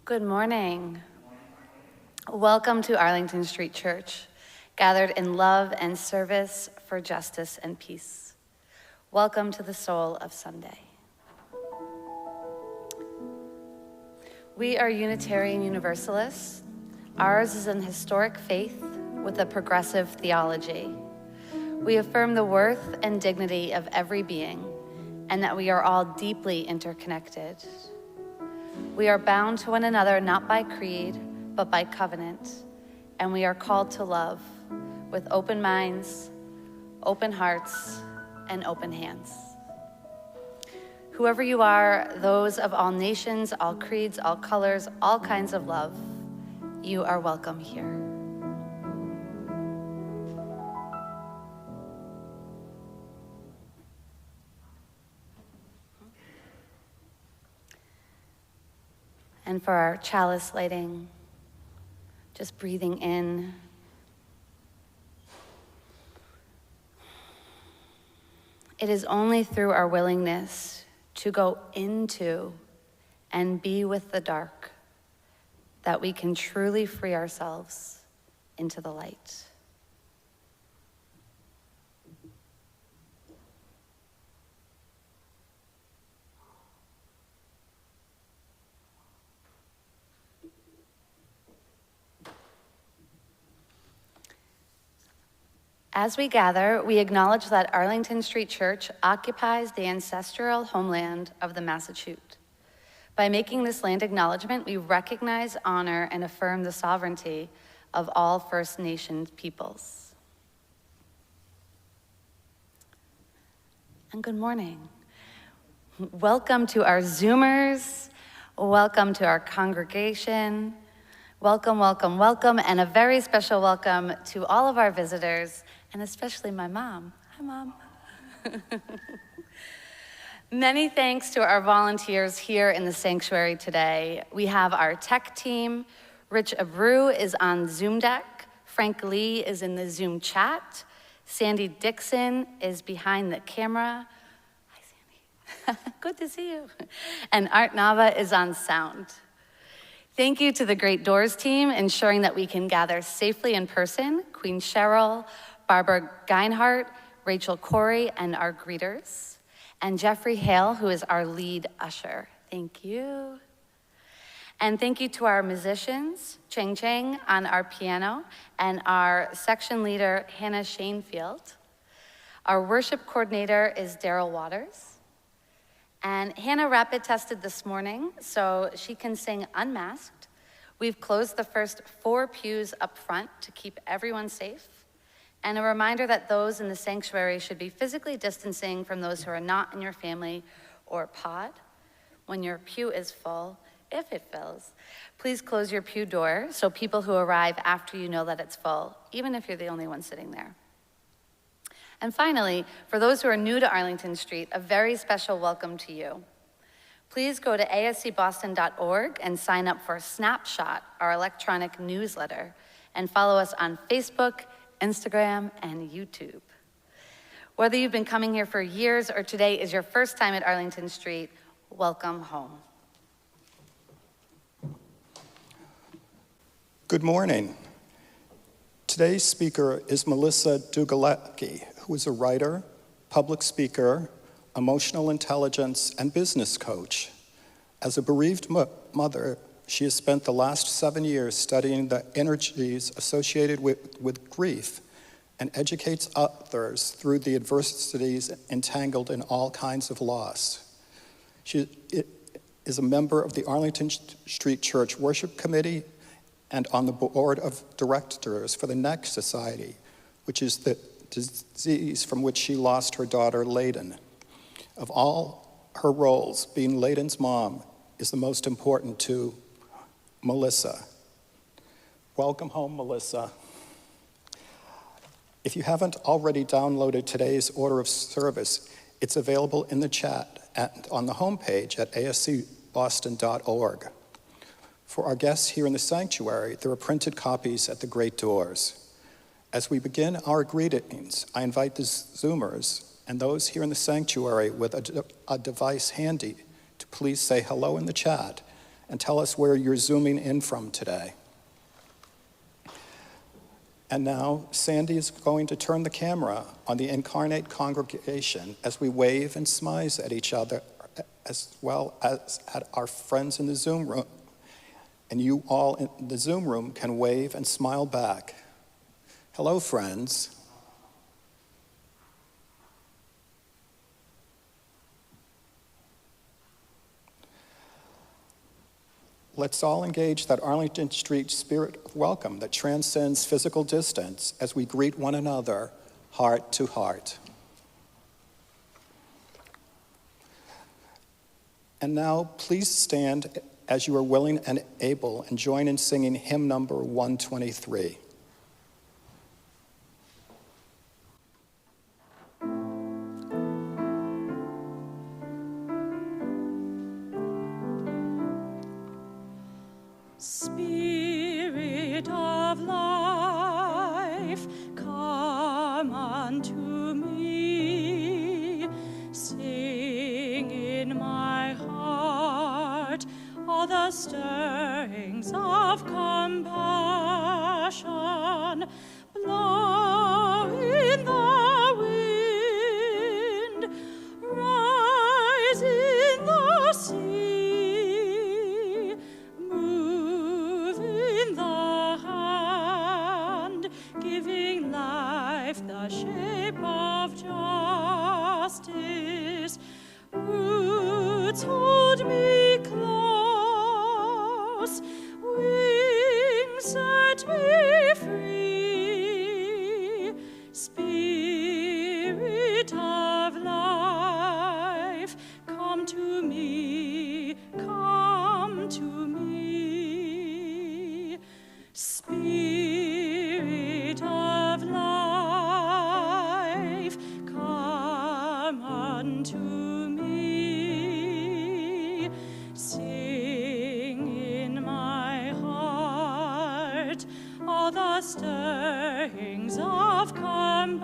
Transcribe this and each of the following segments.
Good morning. Welcome to Arlington Street Church, gathered in love and service for justice and peace. Welcome to the soul of Sunday. We are Unitarian Universalists. Ours is an historic faith with a progressive theology. We affirm the worth and dignity of every being, and that we are all deeply interconnected. We are bound to one another not by creed, but by covenant, and we are called to love with open minds, open hearts, and open hands. Whoever you are, those of all nations, all creeds, all colors, all kinds of love, you are welcome here. And for our chalice lighting, just breathing in. It is only through our willingness to go into and be with the dark that we can truly free ourselves into the light. As we gather, we acknowledge that Arlington Street Church occupies the ancestral homeland of the Massachusetts. By making this land acknowledgement, we recognize, honor, and affirm the sovereignty of all First Nations peoples. And good morning. Welcome to our Zoomers. Welcome to our congregation. Welcome, welcome, welcome, and a very special welcome to all of our visitors, and especially my mom. Hi, Mom. Many thanks to our volunteers here in the sanctuary today. We have our tech team. Rich Abreu is on Zoom deck. Frank Lee is in the Zoom chat. Sandy Dixon is behind the camera. Hi, Sandy. Good to see you. And Art Nava is on sound. Thank you to the Great Doors team, ensuring that we can gather safely in person. Queen Cheryl, Barbara Geinhardt, Rachel Corey, and our greeters. And Jeffrey Hale, who is our lead usher. Thank you. And thank you to our musicians, Cheng Cheng on our piano, and our section leader, Hannah Shanefield. Our worship coordinator is Darrell Waters. And Hannah rapid tested this morning, so she can sing unmasked. We've closed the first 4 pews up front to keep everyone safe. And a reminder that those in the sanctuary should be physically distancing from those who are not in your family or pod. When your pew is full, if it fills, please close your pew door so people who arrive after you know that it's full, even if you're the only one sitting there. And finally, for those who are new to Arlington Street, a very special welcome to you. Please go to ascboston.org and sign up for Snapshot, our electronic newsletter, and follow us on Facebook, Instagram, and YouTube. Whether you've been coming here for years or today is your first time at Arlington Street, welcome home. Good morning. Today's speaker is Melissa Dugalecki, who is a writer, public speaker, emotional intelligence, and business coach. As a bereaved mother, she has spent the last 7 years studying the energies associated with grief and educates others through the adversities entangled in all kinds of loss. She is a member of the Arlington Street Church Worship Committee and on the board of directors for the Neck Society, which is the disease from which she lost her daughter, Layden. Of all her roles, being Layden's mom is the most important to Melissa. Welcome home, Melissa. If you haven't already downloaded today's order of service, it's available in the chat on the homepage at ascboston.org. For our guests here in the sanctuary, there are printed copies at the Great Doors. As we begin our greetings, I invite the Zoomers and those here in the sanctuary with a device handy to please say hello in the chat and tell us where you're zooming in from today. And now, Sandy is going to turn the camera on the incarnate congregation as we wave and smile at each other, as well as at our friends in the Zoom room. And you all in the Zoom room can wave and smile back. Hello, friends. Let's all engage that Arlington Street spirit of welcome that transcends physical distance as we greet one another heart to heart. And now, please stand as you are willing and able and join in singing hymn number 123. Spirit of life, come unto me. all the stirrings of compassion blow in the wind, rise in the sea, move in the hand, giving life the shape of justice. Roots hold me close, wings set me free. Spirit of life, come to me, come to me. Spirit of life, come unto me. Sing in my heart all the stirrings of compassion.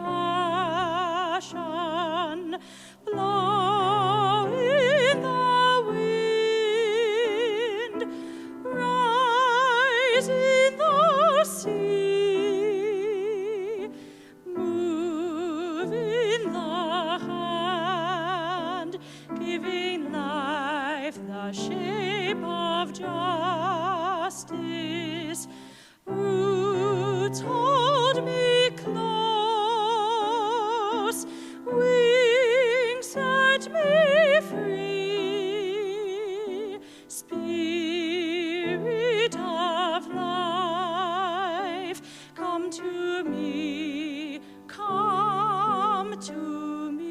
Blow in the wind, rise in the sea, move in the hand, giving life the shape of justice. Roots hold me close, wings set me free. Spirit of life, come to me, come to me.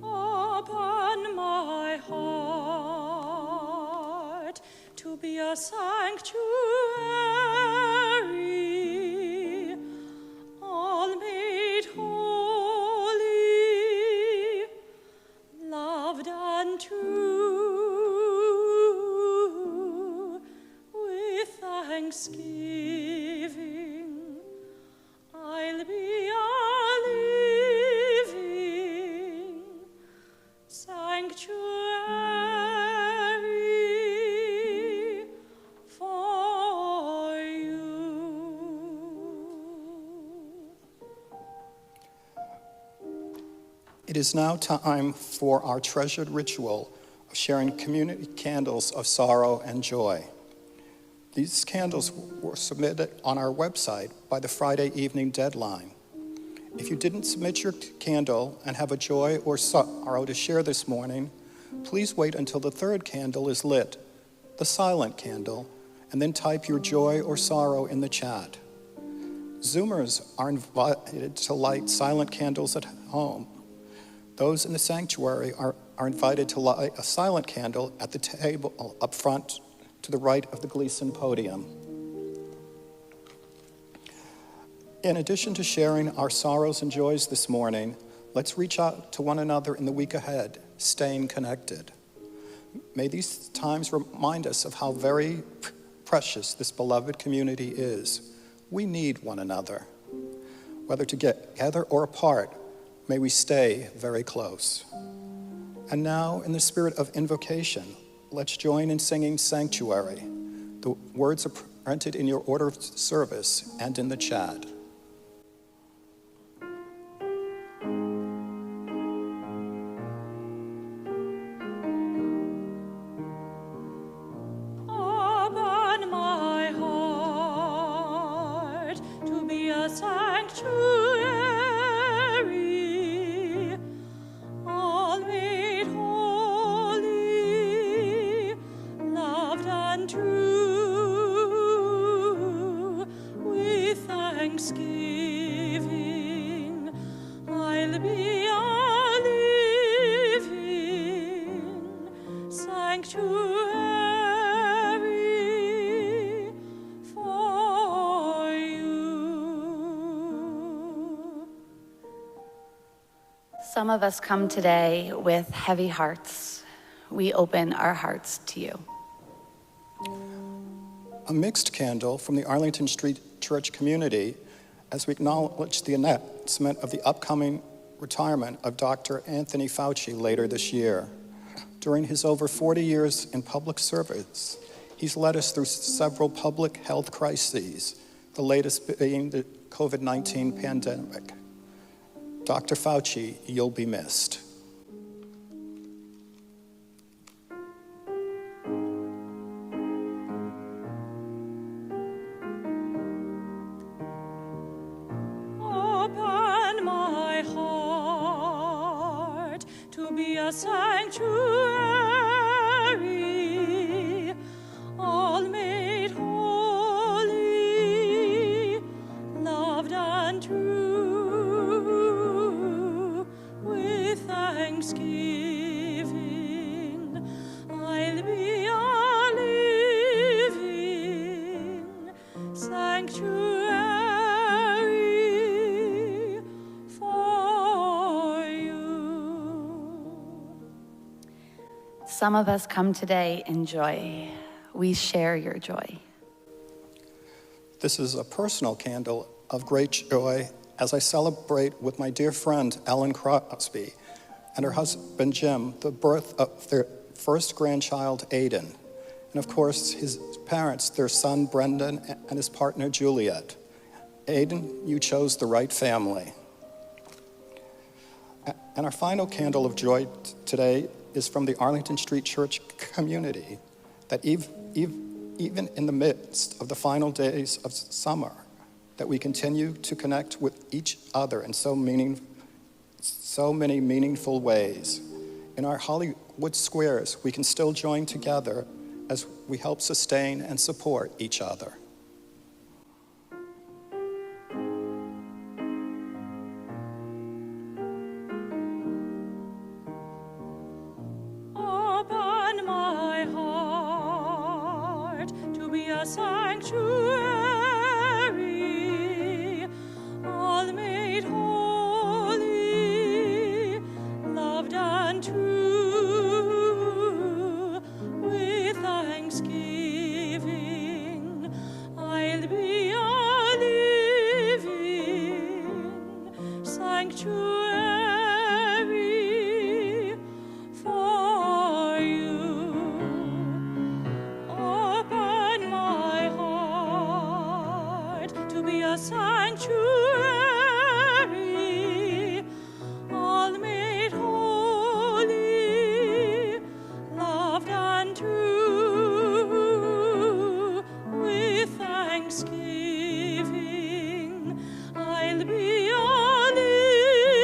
Open my heart to be a sanctuary, all made holy, loved and true, with thanksgiving. I'll be a living sanctuary for you. It is now time for our treasured ritual of sharing community candles of sorrow and joy. These candles were submitted on our website by the Friday evening deadline. If you didn't submit your candle and have a joy or sorrow to share this morning, please wait until the third candle is lit, the silent candle, and then type your joy or sorrow in the chat. Zoomers are invited to light silent candles at home. Those in the sanctuary are invited to light a silent candle at the table up front to the right of the Gleason podium. In addition to sharing our sorrows and joys this morning, let's reach out to one another in the week ahead, staying connected. May these times remind us of how very precious this beloved community is. We need one another. Whether together or apart, may we stay very close. And now, in the spirit of invocation, let's join in singing Sanctuary. The words are printed in your order of service and in the chat. Open my heart to be a sanctuary, all made holy, loved and true, with thanksgiving. I'll be a living sanctuary for you. Some of us come today with heavy hearts. We open our hearts to you. a mixed candle from the Arlington Street Church community as we acknowledge the announcement of the upcoming retirement of Dr. Anthony Fauci later this year. During his over 40 years in public service, he's led us through several public health crises, the latest being the COVID-19 pandemic. Dr. Fauci, you'll be missed. Open my heart to be a sanctuary, all made holy, loved and true. With thanksgiving, I'll be a living sanctuary for you. Some of us come today in joy. We share your joy. This is a personal candle of great joy as I celebrate with my dear friend Ellen Crosby and her husband Jim the birth of their first grandchild Aiden, and of course his parents, their son Brendan and his partner Juliet. Aiden, you chose the right family. And our final candle of joy today is from the Arlington Street Church community, that even in the midst of the final days of summer, that we continue to connect with each other in so many meaningful ways. In our Hollywood squares, we can still join together as we help sustain and support each other. Open my heart to be a sanctuary, all made holy, loved and true. With thanksgiving, I'll be a living sanctuary for you. Open my heart to be a sanctuary, all made holy, loved and true. With thanksgiving, I'll be a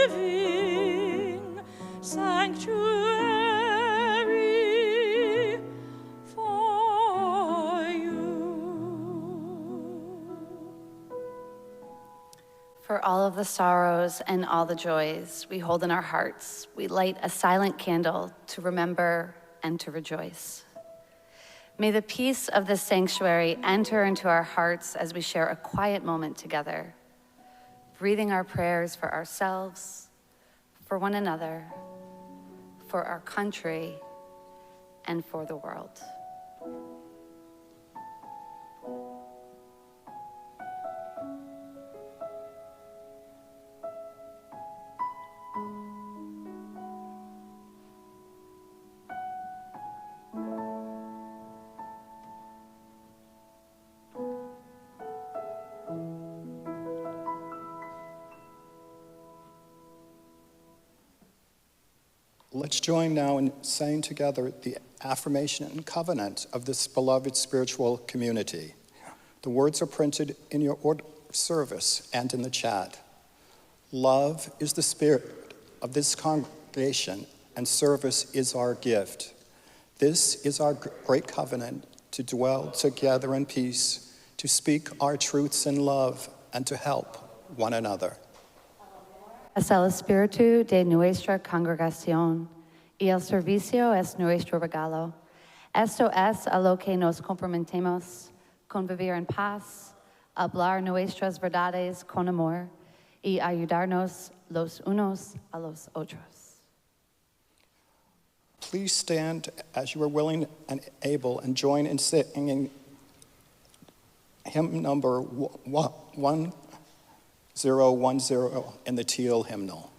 living sanctuary for you. For all of the sorrows and all the joys we hold in our hearts, we light a silent candle to remember and to rejoice. May the peace of this sanctuary enter into our hearts as we share a quiet moment together, breathing our prayers for ourselves, for one another, for our country, and for the world. Let's join now in saying together the affirmation and covenant of this beloved spiritual community. The words are printed in your order of service and in the chat. Love is the spirit of this congregation, and service is our gift. This is our great covenant to dwell together in peace, to speak our truths in love, and to help one another. Es el espíritu de nuestra congregación y el servicio es nuestro regalo. Esto es a lo que nos comprometemos, convivir en paz, hablar nuestras verdades con amor y ayudarnos los unos a los otros. Please stand as you are willing and able and join in singing hymn number 1010 in the teal hymnal.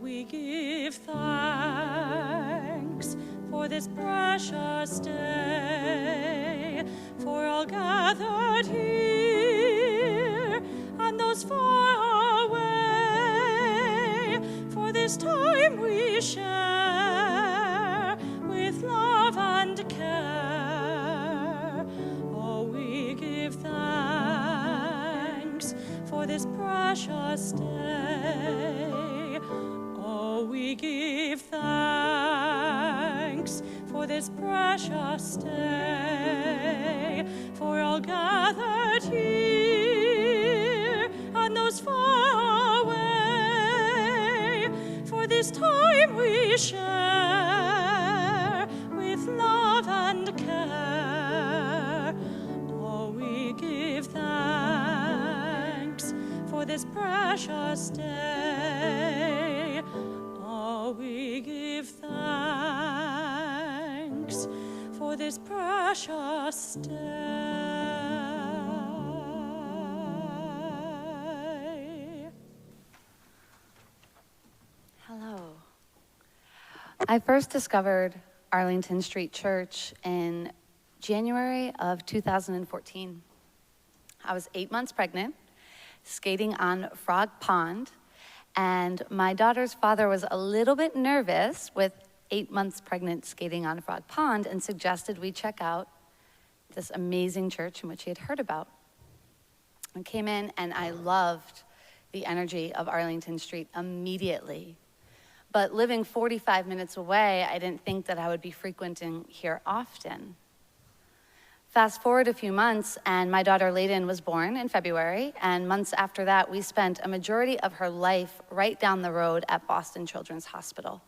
We give thanks for this precious day, for all gathered here and those far away, for this time we share with love and care. Oh, we give thanks for this precious day. We give thanks for this precious day, for all gathered here and those far away, for this time we share with love and care. Oh, we give thanks for this precious day. We give thanks for this precious day. Hello. I first discovered Arlington Street Church in January of 2014. I was 8 months pregnant, skating on Frog Pond, and my daughter's father was a little bit nervous with 8 months pregnant skating on Frog Pond and suggested we check out this amazing church in which he had heard about. I came in and I loved the energy of Arlington Street immediately. But living 45 minutes away, I didn't think that I would be frequenting here often. Fast forward a few months, and my daughter Layden was born in February, and months after that, we spent a majority of her life right down the road at Boston Children's Hospital.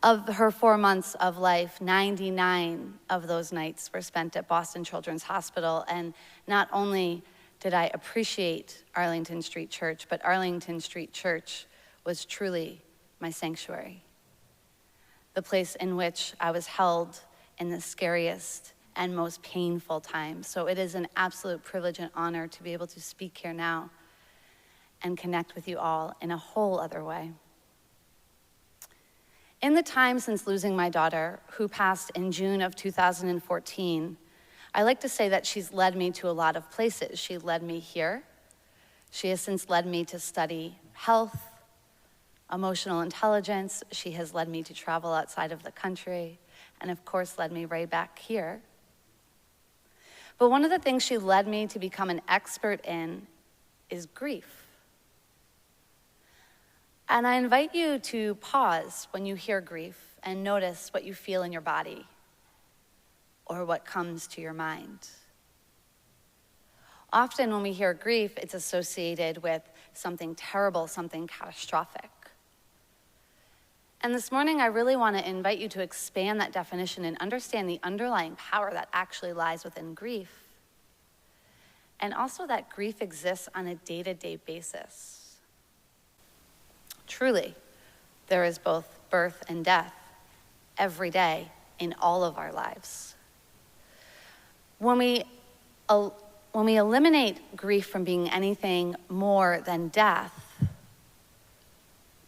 Of her 4 months of life, 99 of those nights were spent at Boston Children's Hospital, and not only did I appreciate Arlington Street Church, but Arlington Street Church was truly my sanctuary, the place in which I was held in the scariest and most painful times. So it is an absolute privilege and honor to be able to speak here now and connect with you all in a whole other way. In the time since losing my daughter, who passed in June of 2014, I like to say that she's led me to a lot of places. She led me here. She has since led me to study health, emotional intelligence. She has led me to travel outside of the country, and of course led me right back here. But one of the things she led me to become an expert in is grief. And I invite you to pause when you hear grief and notice what you feel in your body or what comes to your mind. Often when we hear grief, it's associated with something terrible, something catastrophic. And this morning, I really want to invite you to expand that definition and understand the underlying power that actually lies within grief. And also that grief exists on a day-to-day basis. Truly, there is both birth and death every day in all of our lives. When we eliminate grief from being anything more than death,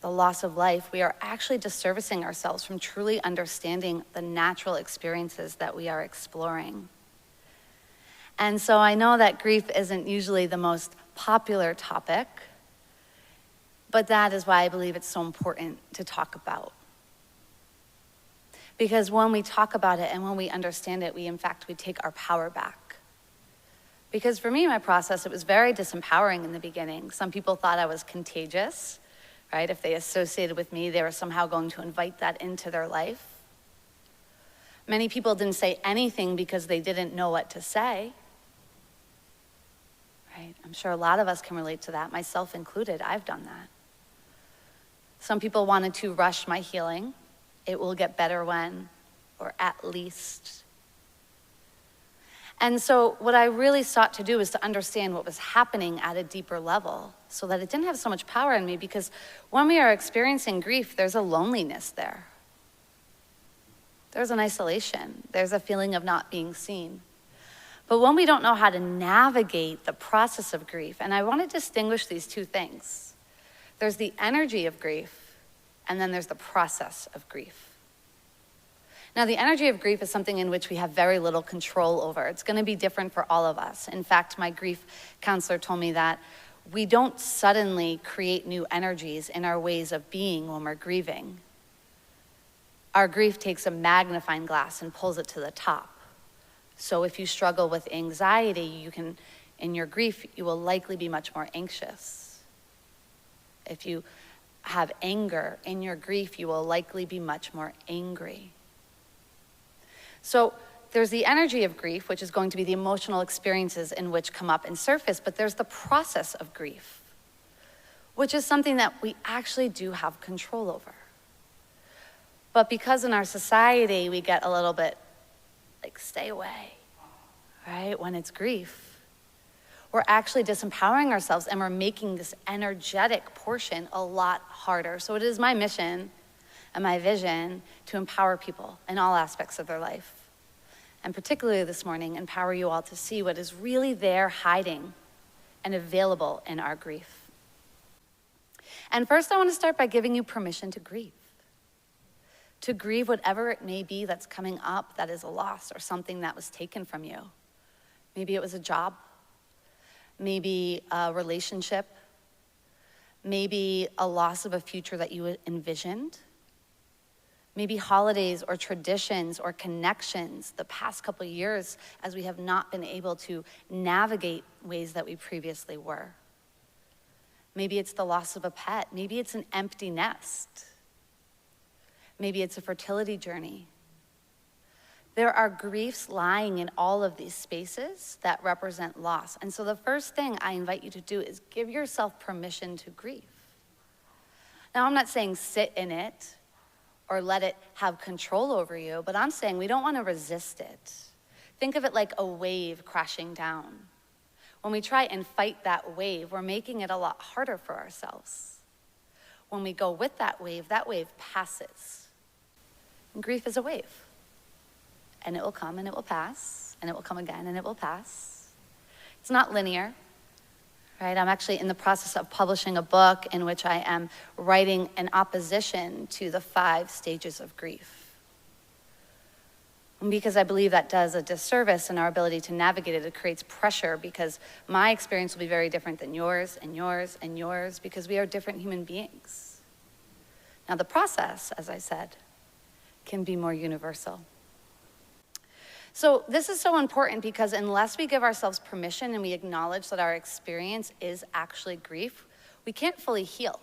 the loss of life, we are actually disservicing ourselves from truly understanding the natural experiences that we are exploring. And so I know that grief isn't usually the most popular topic, but that is why I believe it's so important to talk about. Because when we talk about it and when we understand it, we take our power back. Because for me, my process, it was very disempowering in the beginning. Some people thought I was contagious right? If they associated with me, they were somehow going to invite that into their life. Many people didn't say anything because they didn't know what to say, right? I'm sure a lot of us can relate to that, myself included. I've done that. Some people wanted to rush my healing. It will get better when, or at least. And so what I really sought to do is to understand what was happening at a deeper level so that it didn't have so much power in me, because when we are experiencing grief, there's a loneliness there. There's an isolation. There's a feeling of not being seen. But when we don't know how to navigate the process of grief, and I want to distinguish these two things. There's the energy of grief, and then there's the process of grief. Now, the energy of grief is something in which we have very little control over. It's going to be different for all of us. In fact, my grief counselor told me that we don't suddenly create new energies in our ways of being when we're grieving. Our grief takes a magnifying glass and pulls it to the top. So if you struggle with anxiety, in your grief, you will likely be much more anxious. If you have anger, in your grief, you will likely be much more angry. So there's the energy of grief, which is going to be the emotional experiences in which come up and surface, but there's the process of grief, which is something that we actually do have control over. But because in our society, we get a little bit like, stay away, right? When it's grief, we're actually disempowering ourselves and we're making this energetic portion a lot harder. So it is my mission and my vision to empower people in all aspects of their life. And particularly this morning, empower you all to see what is really there hiding and available in our grief. And first, I want to start by giving you permission to grieve. To grieve whatever it may be that's coming up that is a loss or something that was taken from you. Maybe it was a job, maybe a relationship, maybe a loss of a future that you envisioned, maybe holidays or traditions or connections the past couple of years as we have not been able to navigate ways that we previously were. Maybe it's the loss of a pet, maybe it's an empty nest. Maybe it's a fertility journey. There are griefs lying in all of these spaces that represent loss. And so the first thing I invite you to do is give yourself permission to grieve. Now, I'm not saying sit in it or let it have control over you, but I'm saying we don't want to resist it. Think of it like a wave crashing down. When we try and fight that wave, we're making it a lot harder for ourselves. When we go with that wave passes. And grief is a wave. And it will come and it will pass, and it will come again and it will pass. It's not linear, right? I'm actually in the process of publishing a book in which I am writing an opposition to the 5 stages of grief. And because I believe that does a disservice in our ability to navigate it, it creates pressure because my experience will be very different than yours and yours and yours because we are different human beings. Now the process, as I said, can be more universal. So this is so important because unless we give ourselves permission and we acknowledge that our experience is actually grief, we can't fully heal.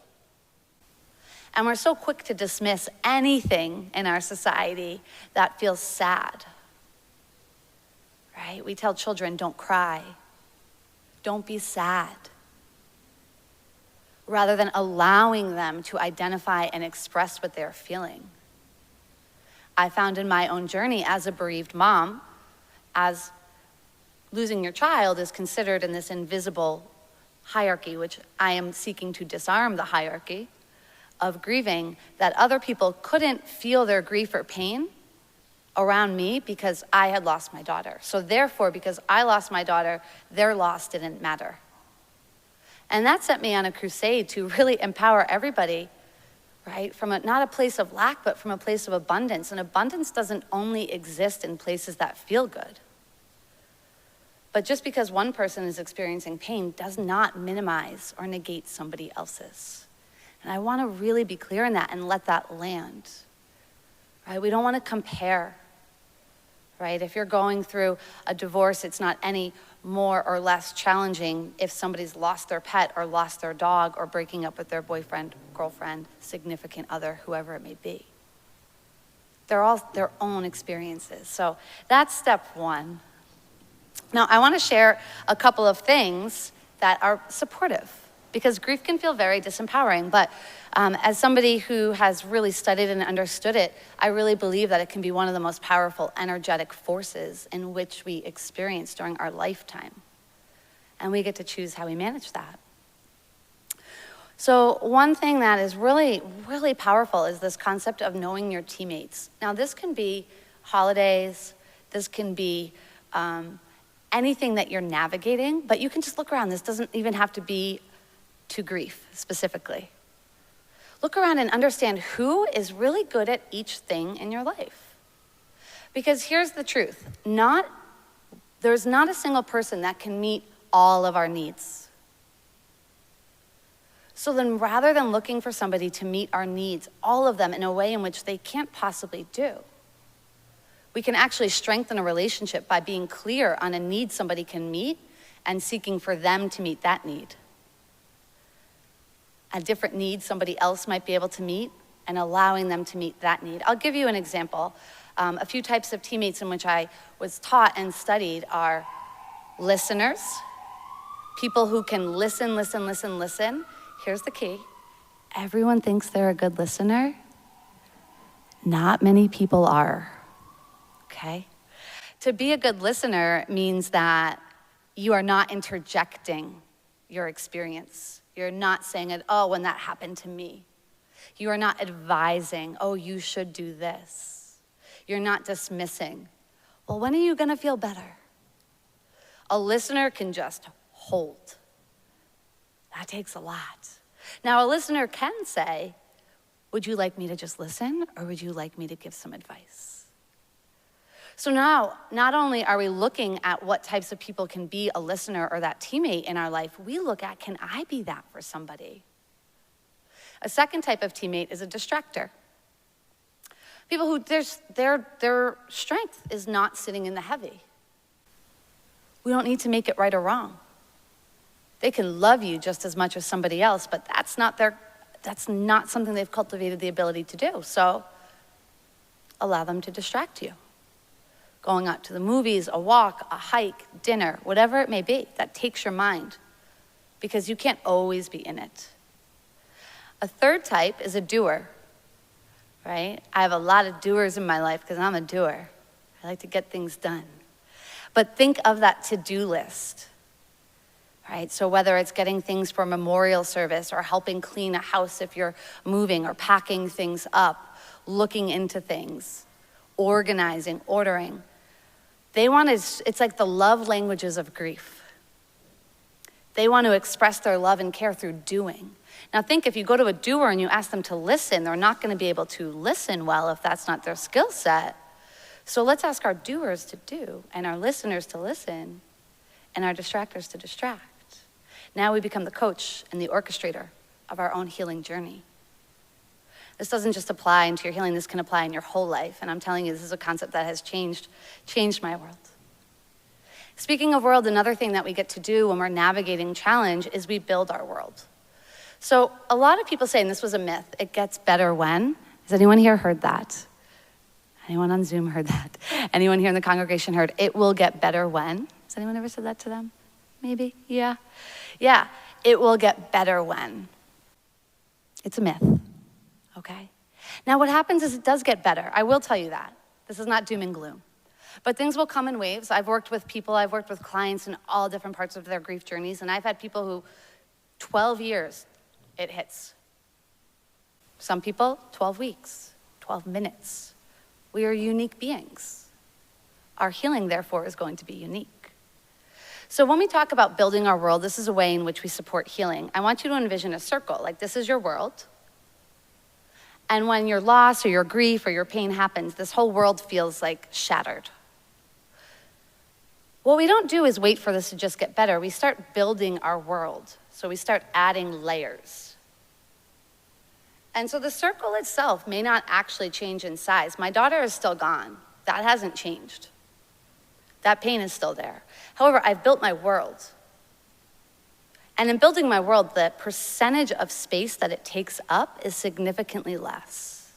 And we're so quick to dismiss anything in our society that feels sad, right? We tell children, don't cry, don't be sad, rather than allowing them to identify and express what they're feeling. I found in my own journey as a bereaved mom, as losing your child is considered in this invisible hierarchy, which I am seeking to disarm the hierarchy of grieving, that other people couldn't feel their grief or pain around me because I had lost my daughter. So therefore, because I lost my daughter, their loss didn't matter. And that set me on a crusade to really empower everybody, right? From not a place of lack, but from a place of abundance. And abundance doesn't only exist in places that feel good. But just because one person is experiencing pain does not minimize or negate somebody else's. And I want to really be clear in that and let that land, right? We don't want to compare, right? If you're going through a divorce, it's not any more or less challenging if somebody's lost their pet or lost their dog or breaking up with their boyfriend, girlfriend, significant other, whoever it may be. They're all their own experiences. So that's step one. Now, I want to share a couple of things that are supportive, because grief can feel very disempowering, but as somebody who has really studied and understood it, I really believe that it can be one of the most powerful, energetic forces in which we experience during our lifetime. And we get to choose how we manage that. So one thing that is really, really powerful is this concept of knowing your teammates. Now, this can be holidays, this can be anything that you're navigating, but you can just look around. This doesn't even have to be to grief specifically. Look around and understand who is really good at each thing in your life. Because here's the truth, there's not a single person that can meet all of our needs. So then rather than looking for somebody to meet our needs, all of them in a way in which they can't possibly do, we can actually strengthen a relationship by being clear on a need somebody can meet and seeking for them to meet that need. A different need somebody else might be able to meet and allowing them to meet that need. I'll give you an example. A few types of teammates in which I was taught and studied are listeners, people who can listen. Here's the key. Everyone thinks they're a good listener. Not many people are, okay? To be a good listener means that you are not interjecting your experience. You're not saying, oh, when that happened to me. You are not advising, oh, you should do this. You're not dismissing, well, when are you gonna feel better? A listener can just hold. That takes a lot. Now, a listener can say, would you like me to just listen, or would you like me to give some advice? So now, not only are we looking at what types of people can be a listener or that teammate in our life, we look at, can I be that for somebody? A second type of teammate is a distractor. People who their strength is not sitting in the heavy. We don't need to make it right or wrong. They can love you just as much as somebody else, but that's not something they've cultivated the ability to do. So allow them to distract you. Going out to the movies, a walk, a hike, dinner, whatever it may be, that takes your mind, because you can't always be in it. A third type is a doer, right? I have a lot of doers in my life because I'm a doer. I like to get things done. But think of that to-do list, right? So whether it's getting things for a memorial service or helping clean a house if you're moving or packing things up, looking into things, organizing, ordering. It's like the love languages of grief. They want to express their love and care through doing. Now think, if you go to a doer and you ask them to listen, they're not going to be able to listen well if that's not their skill set. So let's ask our doers to do, and our listeners to listen, and our distractors to distract. Now we become the coach and the orchestrator of our own healing journey. This doesn't just apply into your healing, this can apply in your whole life. And I'm telling you, this is a concept that has changed my world. Speaking of world, another thing that we get to do when we're navigating challenge is we build our world. So a lot of people say, and this was a myth, it gets better when? Has anyone here heard that? Anyone on Zoom heard that? Anyone here in the congregation heard, it will get better when? Has anyone ever said that to them? Maybe? Yeah, it will get better when. It's a myth. Okay? Now what happens is it does get better. I will tell you that. This is not doom and gloom. But things will come in waves. I've worked with clients in all different parts of their grief journeys, and I've had people who, 12 years, it hits. Some people, 12 weeks, 12 minutes. We are unique beings. Our healing, therefore, is going to be unique. So when we talk about building our world, this is a way in which we support healing. I want you to envision a circle, like this is your world. And when your loss or your grief or your pain happens, this whole world feels like shattered. What we don't do is wait for this to just get better. We start building our world. So we start adding layers. And so the circle itself may not actually change in size. My daughter is still gone. That hasn't changed. That pain is still there. However, I've built my world. And in building my world, the percentage of space that it takes up is significantly less.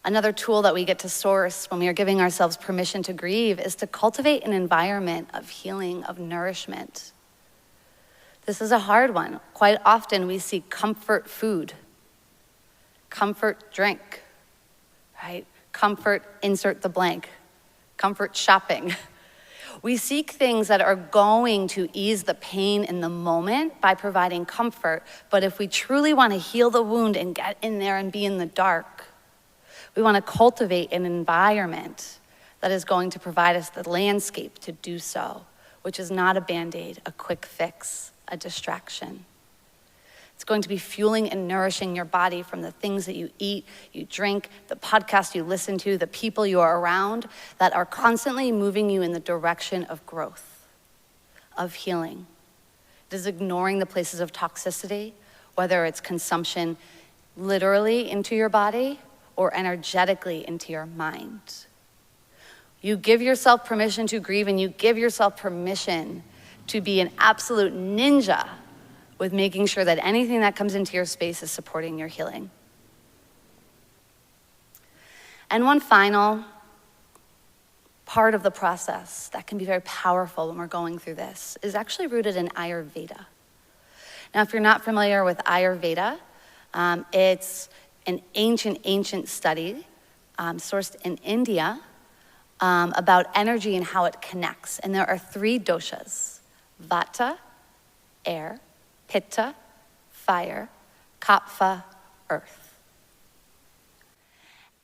Another tool that we get to source when we are giving ourselves permission to grieve is to cultivate an environment of healing, of nourishment. This is a hard one. Quite often we seek comfort food, comfort drink, right? Comfort, insert the blank, comfort shopping. We seek things that are going to ease the pain in the moment by providing comfort, but if we truly want to heal the wound and get in there and be in the dark, we want to cultivate an environment that is going to provide us the landscape to do so, which is not a Band-Aid, a quick fix, a distraction. It's going to be fueling and nourishing your body from the things that you eat, you drink, the podcast you listen to, the people you are around that are constantly moving you in the direction of growth, of healing. It is ignoring the places of toxicity, whether it's consumption literally into your body or energetically into your mind. You give yourself permission to grieve, and you give yourself permission to be an absolute ninja with making sure that anything that comes into your space is supporting your healing. And one final part of the process that can be very powerful when we're going through this is actually rooted in Ayurveda. Now, if you're not familiar with Ayurveda, it's an ancient study sourced in India about energy and how it connects. And there are 3 doshas: Vata, air; Pitta, fire; Kapha, earth.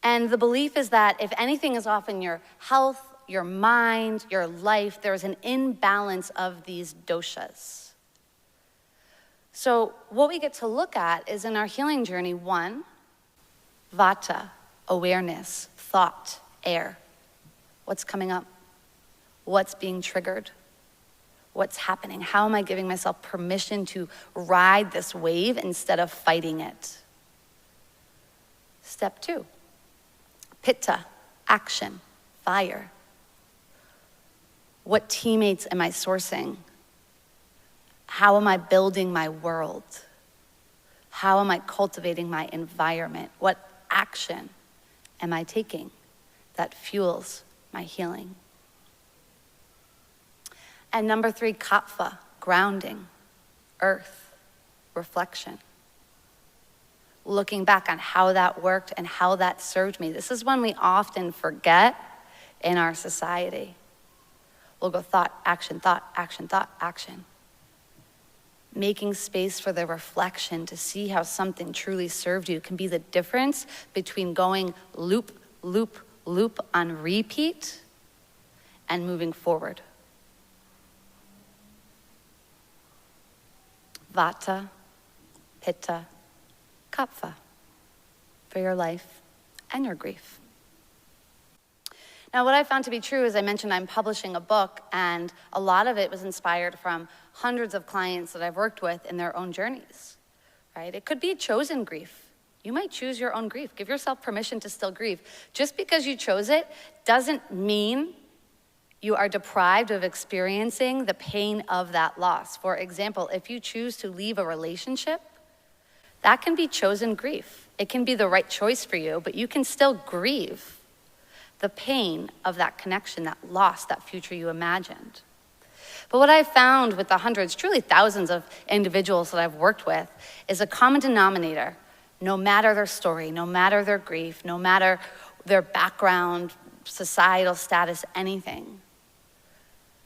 And the belief is that if anything is off in your health, your mind, your life, there is an imbalance of these doshas. So what we get to look at is in our healing journey, 1, Vata, awareness, thought, air. What's coming up? What's being triggered? What's happening? How am I giving myself permission to ride this wave instead of fighting it? Step 2, Pitta, action, fire. What teammates am I sourcing? How am I building my world? How am I cultivating my environment? What action am I taking that fuels my healing? And number 3, Kapha, grounding, earth, reflection. Looking back on how that worked and how that served me. This is one we often forget in our society. We'll go thought, action, thought, action, thought, action. Making space for the reflection to see how something truly served you can be the difference between going loop, loop, loop on repeat and moving forward. Vata, Pitta, Kapha for your life and your grief. Now, what I found to be true, as I mentioned, I'm publishing a book, and a lot of it was inspired from hundreds of clients that I've worked with in their own journeys, right? It could be chosen grief. You might choose your own grief. Give yourself permission to still grieve. Just because you chose it doesn't mean you are deprived of experiencing the pain of that loss. For example, if you choose to leave a relationship, that can be chosen grief. It can be the right choice for you, but you can still grieve the pain of that connection, that loss, that future you imagined. But what I've found with the hundreds, truly thousands of individuals that I've worked with is a common denominator, no matter their story, no matter their grief, no matter their background, societal status, anything.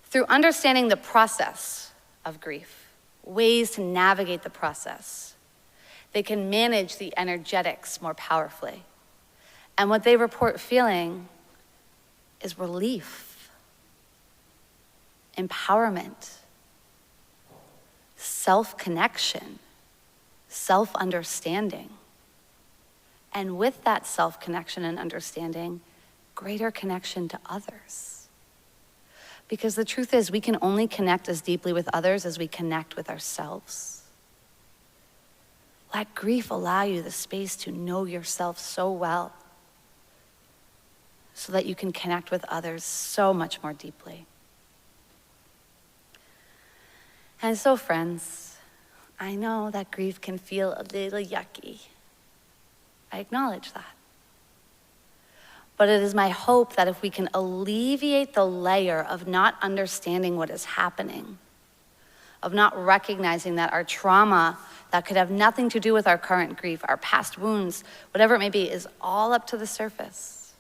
Through understanding the process of grief, ways to navigate the process, they can manage the energetics more powerfully. And what they report feeling is relief, empowerment, self-connection, self-understanding. And with that self-connection and understanding, greater connection to others. Because the truth is, we can only connect as deeply with others as we connect with ourselves. Let grief allow you the space to know yourself so well. so that you can connect with others so much more deeply. And so, friends, I know that grief can feel a little yucky. I acknowledge that. But it is my hope that if we can alleviate the layer of not understanding what is happening, of not recognizing that our trauma that could have nothing to do with our current grief, our past wounds, whatever it may be, is all up to the surface,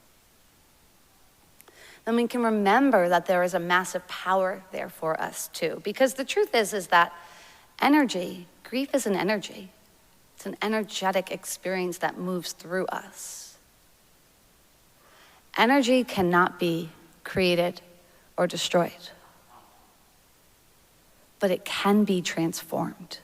then we can remember that there is a massive power there for us too. Because the truth is that energy, grief is an energy. It's an energetic experience that moves through us. Energy cannot be created or destroyed, but it can be transformed.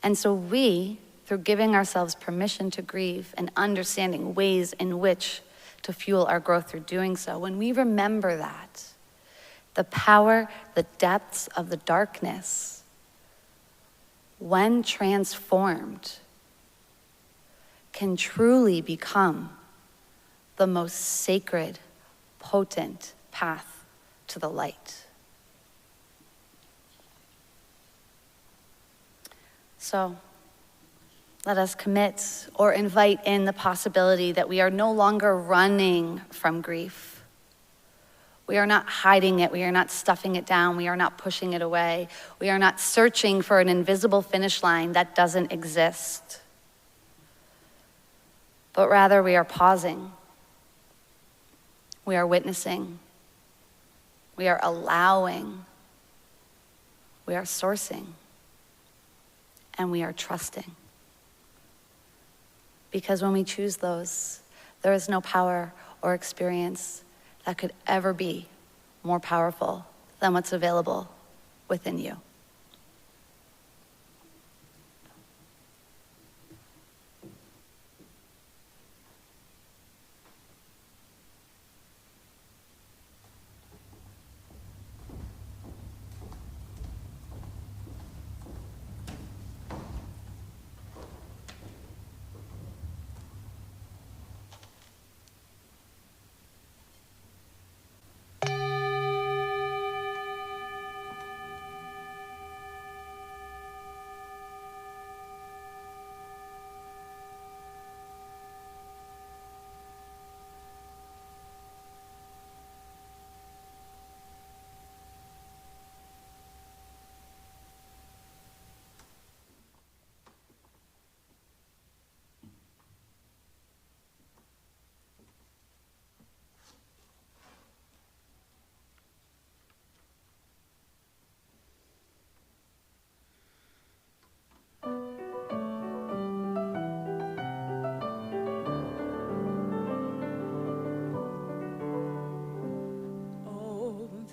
And so we, through giving ourselves permission to grieve and understanding ways in which to fuel our growth through doing so, when we remember that, the power, the depths of the darkness, when transformed, can truly become the most sacred, potent path to the light. So, let us commit or invite in the possibility that we are no longer running from grief. We are not hiding it. We are not stuffing it down. We are not pushing it away. We are not searching for an invisible finish line that doesn't exist. But rather, we are pausing. We are witnessing. We are allowing. We are sourcing. And we are trusting. Because when we choose those, there is no power or experience that could ever be more powerful than what's available within you.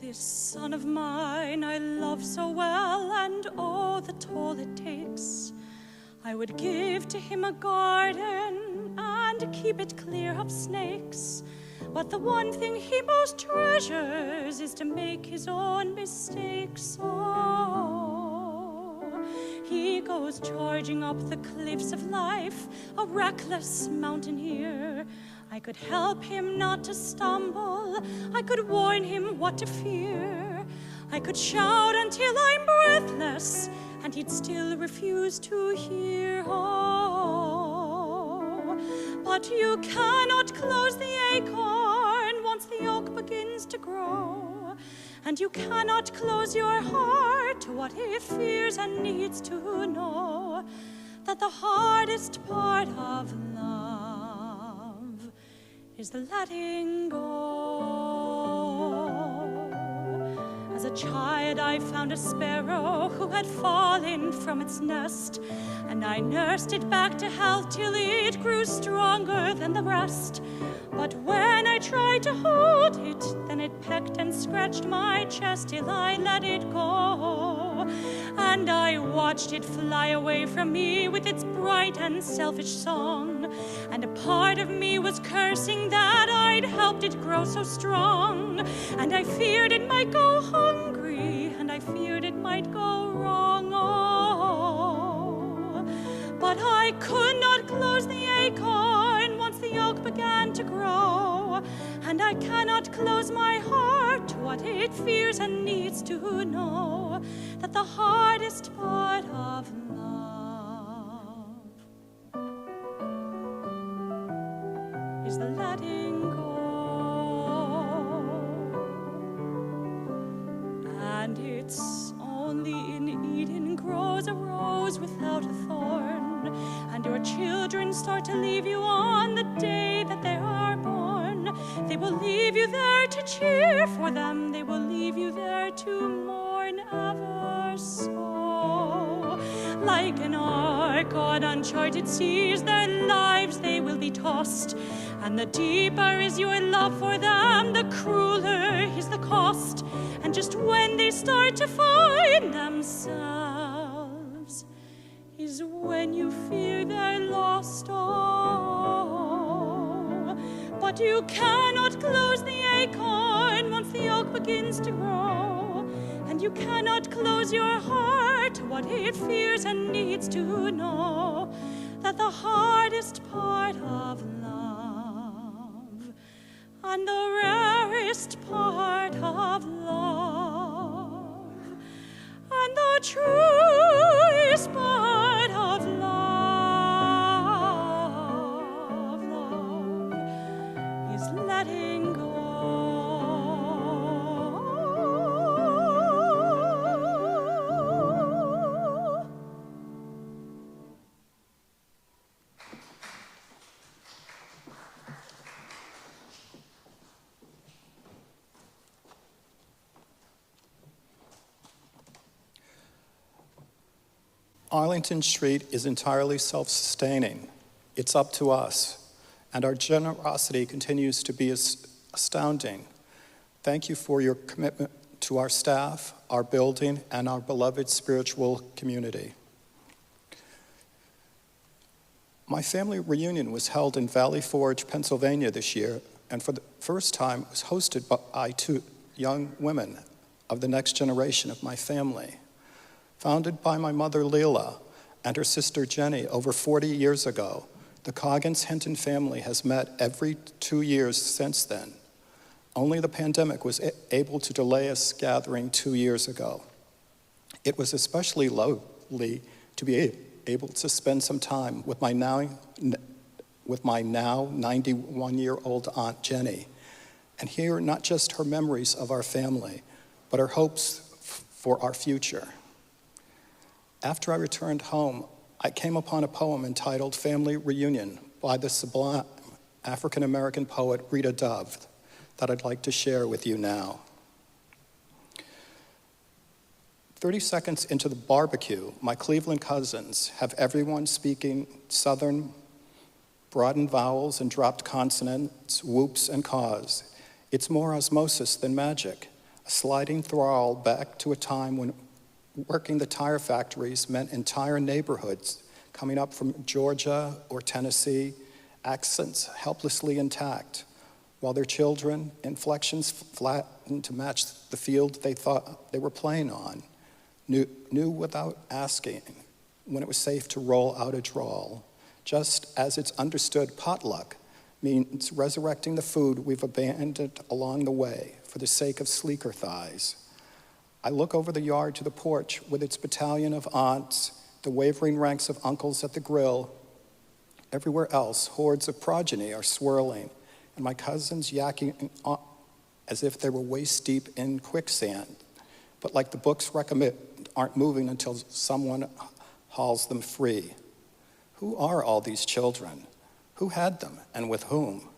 This son of mine I love so well, and oh, the toll it takes. I would give to him a garden and keep it clear of snakes. But the one thing he most treasures is to make his own mistakes. Oh, he goes charging up the cliffs of life, a reckless mountaineer. I could help him not to stumble. I could warn him what to fear. I could shout until I'm breathless, and he'd still refuse to hear. Oh, but you cannot close the acorn once the oak begins to grow. And you cannot close your heart to what it fears and needs to know. That the hardest part of love is the letting go. As a child I found a sparrow who had fallen from its nest, and I nursed it back to health till it grew stronger than the rest. But when I tried to hold it, then it pecked and scratched my chest till I let it go. And I watched it fly away from me with its bright and selfish song. And a part of me was cursing that I'd helped it grow so strong. And I feared it might go hungry, and I feared it might go wrong. Oh, but I could not close the acorn once the oak began began to grow. And I cannot close my heart to what it fears and needs to know, that the hardest part of love is the letting go. And it's only in Eden grows a rose without a thorn, and your children start to leave you on the day that they are born. They will leave you there to cheer for them, they will leave you there to mourn ever so. Like an ark on uncharted seas, their lives they will be tossed, and the deeper is your love for them, the crueler is the cost. And just when they start to find themselves is when you fear they're lost. Oh, but you cannot close the acorn once the oak begins to grow, and you cannot close your heart to what it fears and needs to know, that the hardest part of love and the rarest part of love and the truest part of love is letting go. Arlington Street is entirely self-sustaining. It's up to us, and our generosity continues to be astounding. Thank you for your commitment to our staff, our building, and our beloved spiritual community. My family reunion was held in Valley Forge, Pennsylvania this year, and for the first time was hosted by two young women of the next generation of my family. Founded by my mother Leela and her sister Jenny over 40 years ago, the Coggins-Hinton family has met every 2 years since then. Only the pandemic was able to delay us gathering 2 years ago. It was especially lovely to be able to spend some time with my now 91-year-old Aunt Jenny and hear not just her memories of our family, but her hopes for our future. After I returned home, I came upon a poem entitled Family Reunion by the sublime African-American poet Rita Dove that I'd like to share with you now. 30 seconds into the barbecue, my Cleveland cousins have everyone speaking Southern broadened vowels and dropped consonants, whoops and caws. It's more osmosis than magic, a sliding thrall back to a time when working the tire factories meant entire neighborhoods coming up from Georgia or Tennessee, accents helplessly intact, while their children, inflections flattened to match the field they thought they were playing on, knew without asking when it was safe to roll out a drawl, just as it's understood potluck means resurrecting the food we've abandoned along the way for the sake of sleeker thighs. I look over the yard to the porch with its battalion of aunts, the wavering ranks of uncles at the grill. Everywhere else, hordes of progeny are swirling, and my cousins yakking as if they were waist deep in quicksand, but like the books recommend, aren't moving until someone hauls them free. Who are all these children? Who had them, and with whom?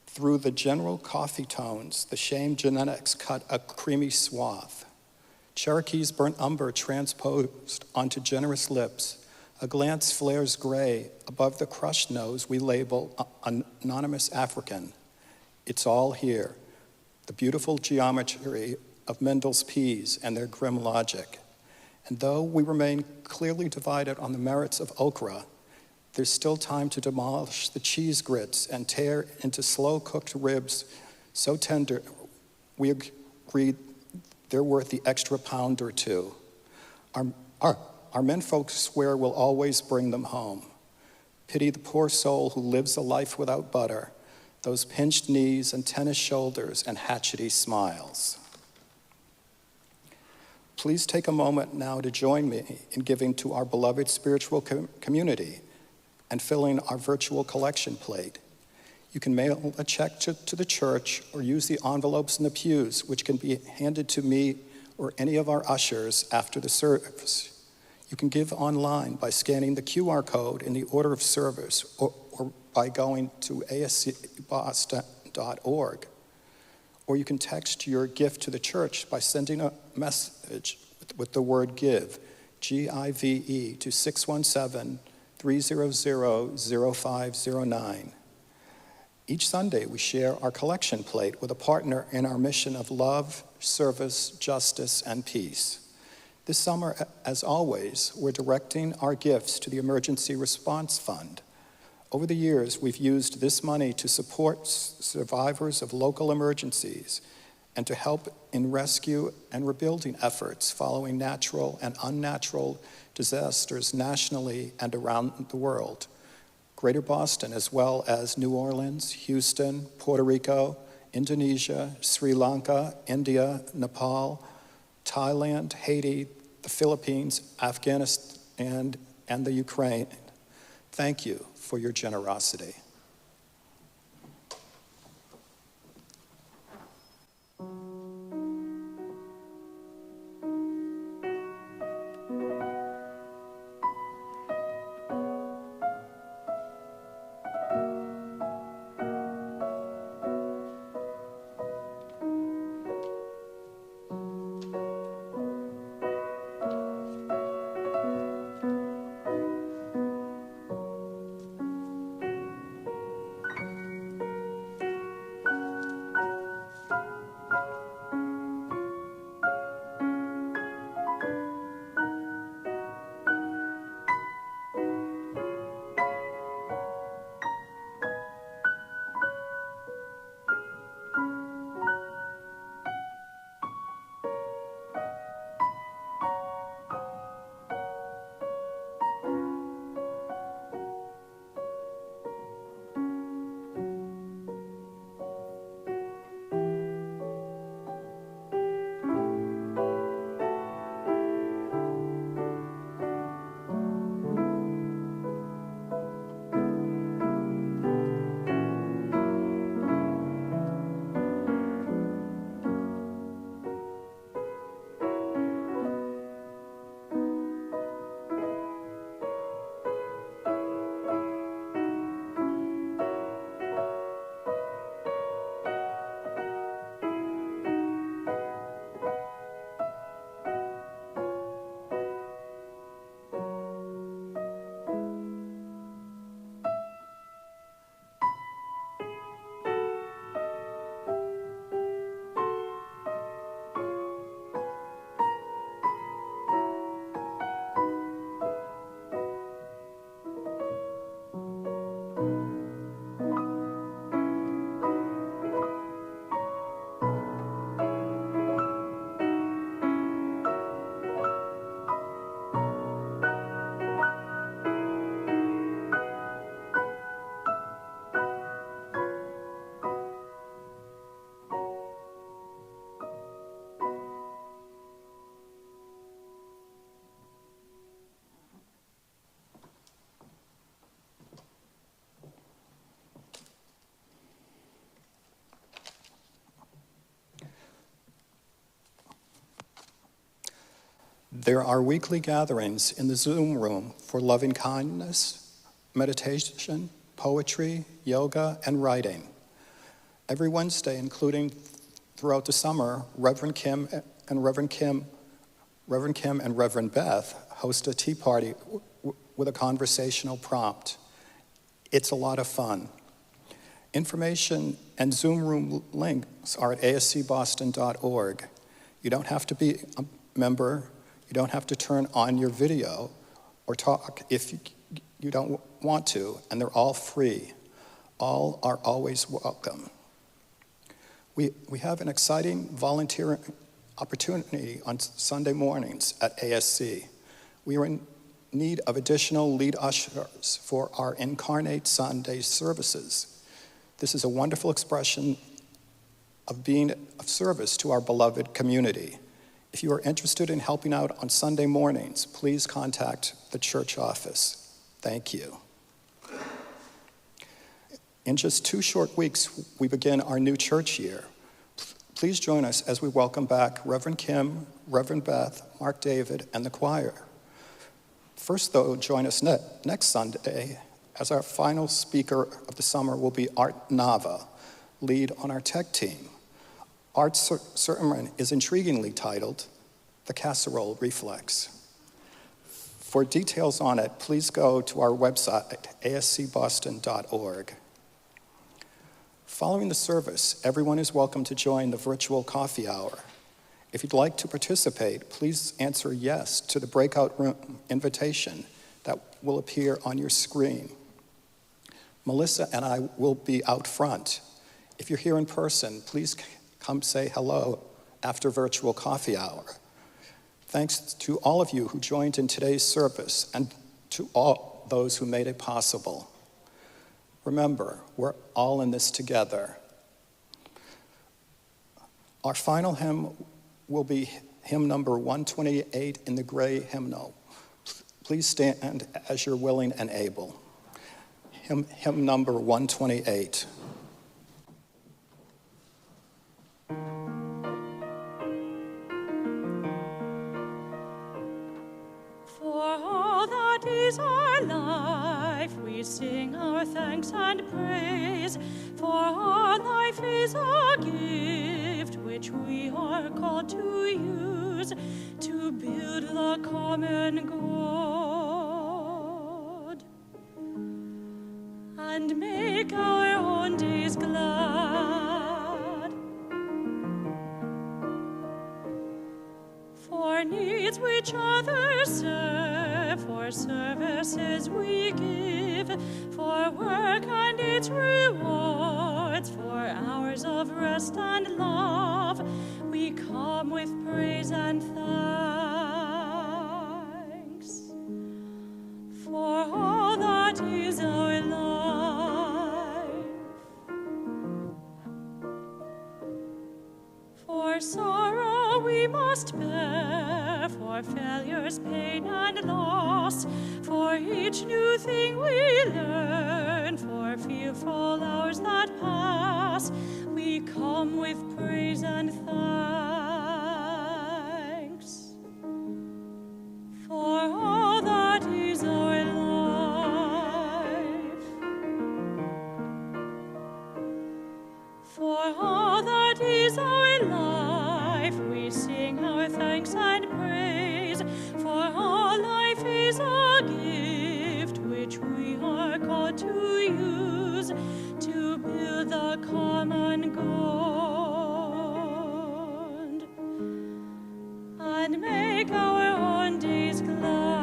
Through the general coffee tones, the shame genetics cut a creamy swath. Cherokee's burnt umber transposed onto generous lips. A glance flares gray above the crushed nose we label anonymous African. It's all here. The beautiful geometry of Mendel's peas and their grim logic. And though we remain clearly divided on the merits of okra, there's still time to demolish the cheese grits and tear into slow-cooked ribs so tender we agreed they're worth the extra pound or two. Our menfolk swear we'll always bring them home. Pity the poor soul who lives a life without butter, those pinched knees and tennis shoulders and hatchety smiles. Please take a moment now to join me in giving to our beloved spiritual community and filling our virtual collection plate. You can mail a check to the church or use the envelopes in the pews, which can be handed to me or any of our ushers after the service. You can give online by scanning the QR code in the order of service or by going to ascboston.org. Or you can text your gift to the church by sending a message with the word GIVE, G-I-V-E, to 617-300-0509. Each Sunday, we share our collection plate with a partner in our mission of love, service, justice, and peace. This summer, as always, we're directing our gifts to the Emergency Response Fund. Over the years, we've used this money to support survivors of local emergencies and to help in rescue and rebuilding efforts following natural and unnatural disasters nationally and around the world. Greater Boston, as well as New Orleans, Houston, Puerto Rico, Indonesia, Sri Lanka, India, Nepal, Thailand, Haiti, the Philippines, Afghanistan, and the Ukraine. Thank you for your generosity. There are weekly gatherings in the Zoom room for loving kindness, meditation, poetry, yoga, and writing. Every Wednesday, including throughout the summer, Reverend Kim and Reverend Beth host a tea party with a conversational prompt. It's a lot of fun. Information and Zoom room links are at ascboston.org. You don't have to be a member. You don't have to turn on your video or talk if you don't want to, and they're all free. All are always welcome. We have an exciting volunteering opportunity on Sunday mornings at ASC. We are need of additional lead ushers for our Incarnate Sunday services. This is a wonderful expression of being of service to our beloved community. If you are interested in helping out on Sunday mornings, please contact the church office. Thank you. In just 2 short weeks, we begin our new church year. Please join us as we welcome back Reverend Kim, Reverend Beth, Mark David, and the choir. First, though, join us next Sunday as our final speaker of the summer will be Art Nava, lead on our tech team. Art's sermon is intriguingly titled, The Casserole Reflex. For details on it, please go to our website, ascboston.org. Following the service, everyone is welcome to join the virtual coffee hour. If you'd like to participate, please answer yes to the breakout room invitation that will appear on your screen. Melissa and I will be out front. If you're here in person, please come say hello after virtual coffee hour. Thanks to all of you who joined in today's service and to all those who made it possible. Remember, we're all in this together. Our final hymn will be hymn number 128 in the gray hymnal. Please stand as you're willing and able. Hymn number 128. Is our life, we sing our thanks and praise, for our life is a gift which we are called to use to build the common good and make our own days glad. For needs which others serve, for services we give, for work and its rewards, for hours of rest and love, we come with praise and thanks for all that is our life. For sorrow we must bear, for failures, pain, and loss, for each new thing we learn, for fearful hours that pass, we come with praise and thanks for all that is our life, for all that is our life, we sing our thanks and praise, for all life is a gift which we are called to use to build the common good and make our own days glad.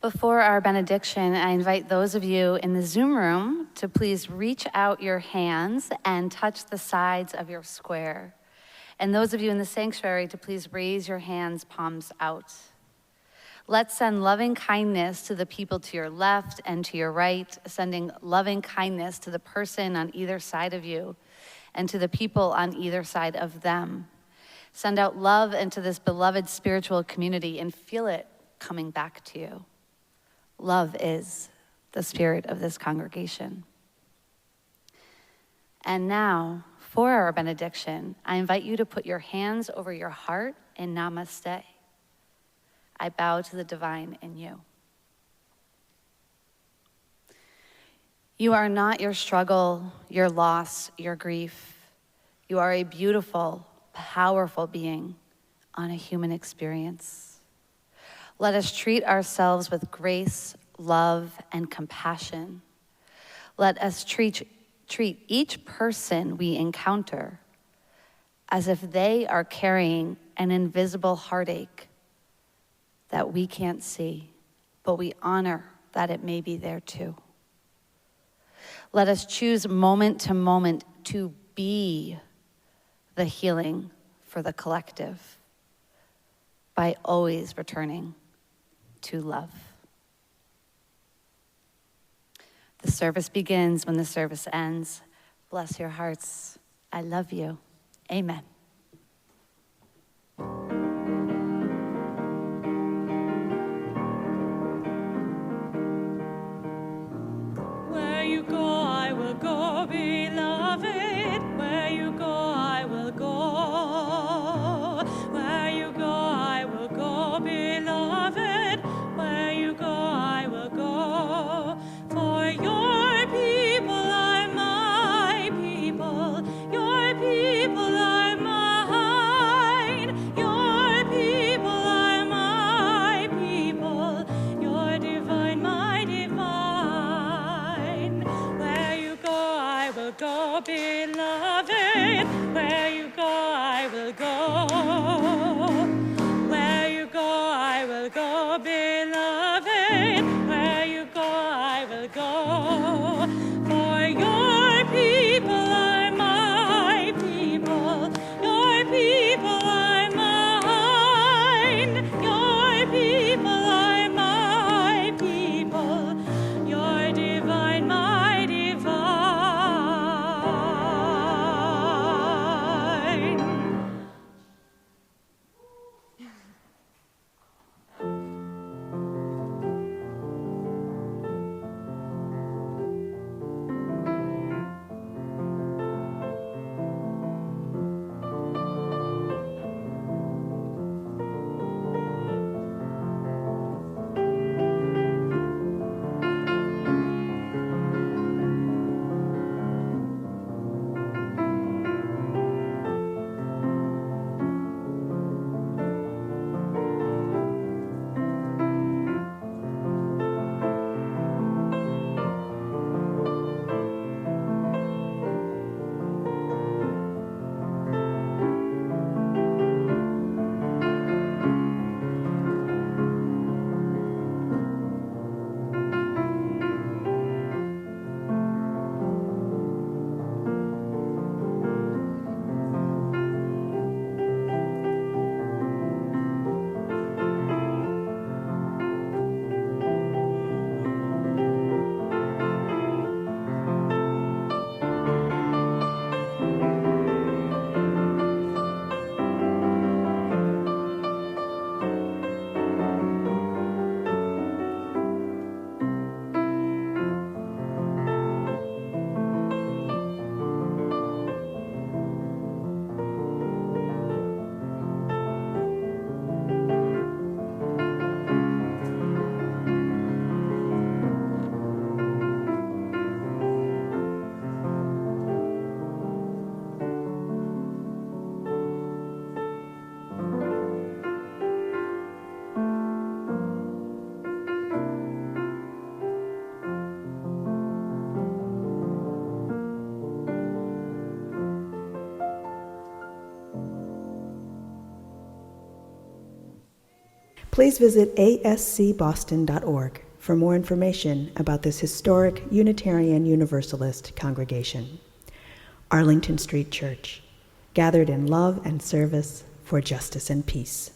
Before our benediction, I invite those of you in the Zoom room to please reach out your hands and touch the sides of your square. And those of you in the sanctuary to please raise your hands, palms out. Let's send loving kindness to the people to your left and to your right, sending loving kindness to the person on either side of you and to the people on either side of them. Send out love into this beloved spiritual community and feel it coming back to you. Love is the spirit of this congregation. And now, for our benediction, I invite you to put your hands over your heart in namaste. I bow to the divine in you. You are not your struggle, your loss, your grief. You are a beautiful, powerful being on a human experience. Let us treat ourselves with grace, love, and compassion. Let us treat each person we encounter as if they are carrying an invisible heartache that we can't see, but we honor that it may be there too. Let us choose moment to moment to be the healing for the collective by always returning to love. The service begins when the service ends. Bless your hearts. I love you. Amen. Where you go, I will go, beloved. Where you go, I will go. Where you go, I will go, beloved. Where you go, I will go. For your people are my people. Your people are mine. Your people are my people. Your divine, my divine. Where you go, I will go, beloved. Where you go, I will go. Where you go, I will go, beloved. Where you go, I will go. For your people are my people. Your people are mine. Your people are my people. Your divine, my divine. Please visit ascboston.org for more information about this historic Unitarian Universalist congregation. Arlington Street Church, gathered in love and service for justice and peace.